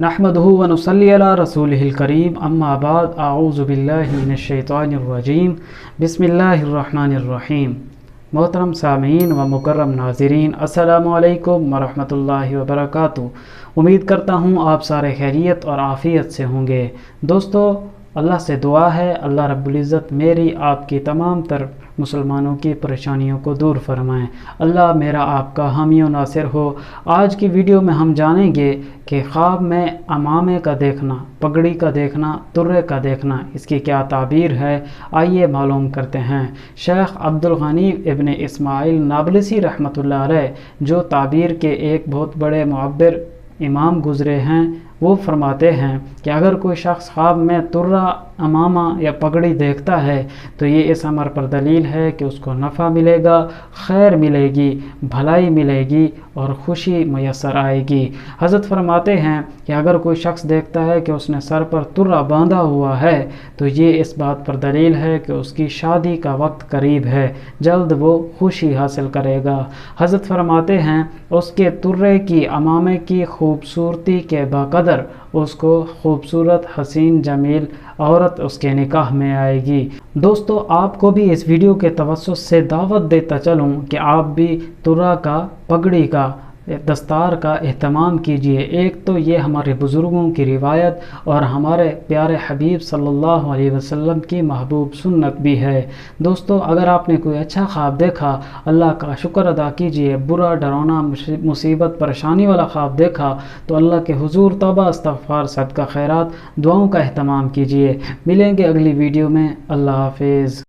नहमदुहु व नुसल्ली अला रसूलिहिल करीम अम्मा बाद आऊज़ु बिल्लाहि मिनश शैतानिर रजीम बिस्मिल्लाहिर रहमानिर रहीम। मोहतरम सामीन व मुकर्रम नाज़रीन, अस्सलामु अलैकुम व रहमतुल्लाहि व बरकातुहू। उम्मीद करता हूँ आप सारे खैरियत और आफ़ियत से होंगे। दोस्तों, अल्लाह से दुआ है अल्लाह रब्बुल इज़्ज़त मेरी आपकी तमाम तर मुसलमानों की परेशानियों को दूर फरमाएँ। अल्लाह मेरा आपका हामी व नासिर हो। आज की वीडियो में हम जानेंगे कि ख्वाब में अमामे का देखना, पगड़ी का देखना, तुर्रे का देखना, इसकी क्या ताबीर है। आइए मालूम करते हैं। शेख अब्दुल गनी इब्न इस्माइल नाबलसी रहमतुल्लाह अलैह, जो ताबीर के एक बहुत बड़े मुअब्बिर इमाम गुज़रे हैं, वो फरमाते हैं कि अगर कोई शख्स ख्वाब में तुर्रा, अमामा या पगड़ी देखता है तो ये इस अमर पर दलील है कि उसको नफ़ा मिलेगा, खैर मिलेगी, भलाई मिलेगी और खुशी मैसर आएगी। हज़रत फरमाते हैं कि अगर कोई शख्स देखता है कि उसने सर पर तुर्रा बांधा हुआ है तो ये इस बात पर दलील है कि उसकी शादी का वक्त करीब है, जल्द वो खुशी हासिल करेगा। हज़रत फरमाते हैं उसके तुर्रे की, अमामे की खूबसूरती के बकदर उसको खूबसूरत, हसीन, जमील औरत उसके निकाह में आएगी। दोस्तों, आपको भी इस वीडियो के तवज्जुह से दावत देता चलूँ कि आप भी तुर्रा का, पगड़ी का, दस्तार का एहतमाम कीजिए। एक तो ये हमारे बुज़ुर्गों की रिवायत और हमारे प्यारे हबीब सल्लल्लाहु अलैहि वसल्लम की महबूब सुन्नत भी है। दोस्तों, अगर आपने कोई अच्छा ख्वाब देखा, अल्लाह का शुक्र अदा कीजिए। बुरा, डरावना, मुसीबत, परेशानी वाला ख्वाब देखा तो अल्लाह के हुजूर तौबा, इस्तग़फ़ार, सदका खैरात, दुआओं का एहतमाम कीजिए। मिलेंगे अगली वीडियो में। अल्लाह हाफ़िज़।